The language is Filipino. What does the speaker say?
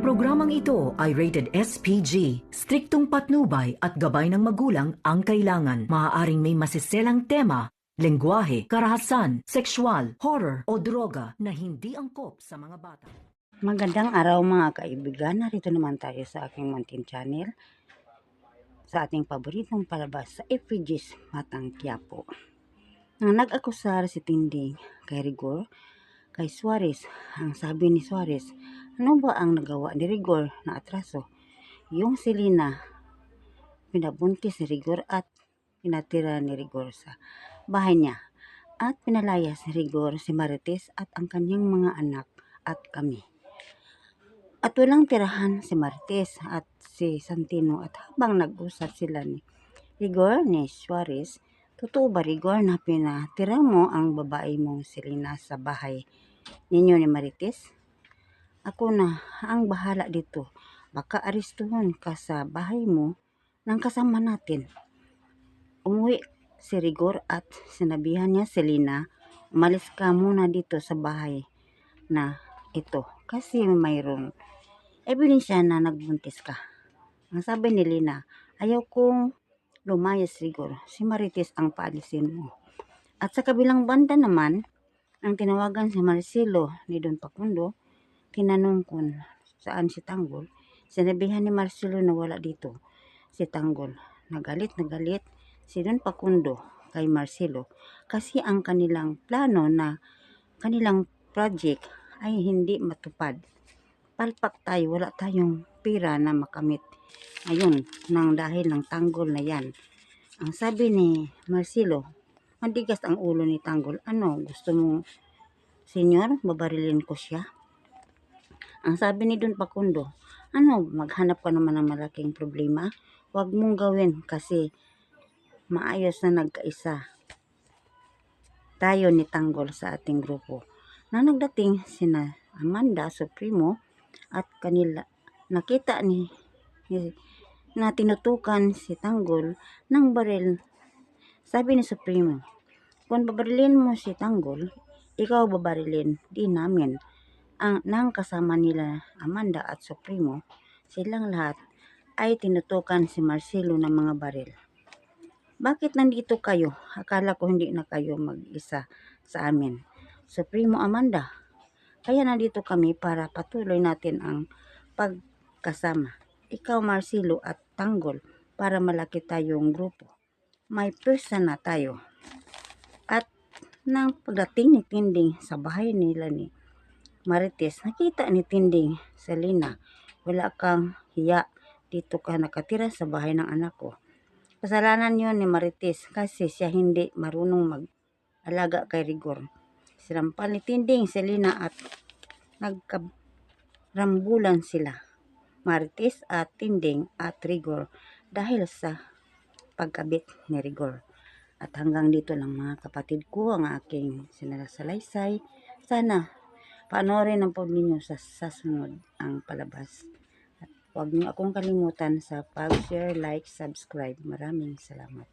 programang ito ay rated SPG. Striktong patnubay at gabay ng magulang ang kailangan. Maaaring may masiselang tema, lengguwahe, karahasan, sexual, horror o droga na hindi angkop sa mga bata. Magandang araw mga kaibigan, narito naman tayo sa aking munting channel sa ating paboritong palabas sa FPG's Matang Quiapo. Nang nag-akusar si Tinding kay Rigor, kay Suarez, ang sabi ni Suarez, ano ba ang nagawa ni Rigor na atraso? Yung si Lina, pinabuntis ni Rigor at pinatira ni Rigor sa bahay niya at pinalayas ni Rigor si Marites at ang kanyang mga anak at kami. At walang tirahan si Marites at si Santino at habang nag-usap sila ni Rigor ni Suarez, totoo ba Rigor na pinatira mo ang babae mong si Lina sa bahay ninyo ni Marites? Ako na ang bahala dito. Baka arestuhan ka sa bahay mo ng kasama natin. Umuwi si Rigor at sinabihan niya si Lina, umalis ka muna dito sa bahay na ito kasi mayroong ebidensya na nagbuntis ka. Ang sabi ni Lina, ayaw kong lumayas Rigor, si Marites ang paalisin mo. At sa kabilang banda naman, ang tinawagan si Marcelo ni Don Facundo, tinanong kung saan si Tanggol. Sinabihan ni Marcelo na wala dito si Tanggol. Nagalit si Don Facundo kay Marcelo kasi ang kanilang plano na kanilang project ay hindi matupad. Palpak tayo, wala tayong pera na makamit. Ayun, nang dahil ng Tanggol na yan. Ang sabi ni Marcelo, matigas ang ulo ni Tanggol. Ano, gusto mo, senyor, babarilin ko siya? Ang sabi ni Don Facundo, ano, maghanap ka naman ng malaking problema? Huwag mong gawin kasi maayos na nagkaisa tayo ni Tanggol sa ating grupo. Na nagdating sina Amanda Supremo at kanila nakita ni na tinutukan si Tanggol ng baril. Sabi ni Supremo, kung babarilin mo si Tanggol, ikaw babarilin din namin. Nang kasama nila Amanda at Supremo, silang lahat ay tinutukan si Marcelo ng mga baril. Bakit nandito kayo? Akala ko hindi na kayo mag-isa sa amin. Supremo, Amanda, kaya nandito kami para patuloy natin ang pagkasama. Ikaw, Marcelo at Tanggol, para malaki tayong grupo. May pwersa na tayo. At nang pagdating ni Tinding sa bahay nila ni Marites, nakita ni Tinding sa Lina, wala kang hiya, dito ka nakatira sa bahay ng anak ko. Kasalanan yun ni Marites kasi siya hindi marunong mag-alaga kay Rigor. Sinampal ni Tinding si Lina at nagkarambulan sila, Marites at Tinding at Rigor dahil sa pagkabit ni Rigor. At hanggang dito lang mga kapatid ko ang aking sinasalaysay. Sana panoorin ang po ninyo sa sunod ang palabas. At huwag niyo akong kalimutan sa pag-share, like, subscribe. Maraming salamat.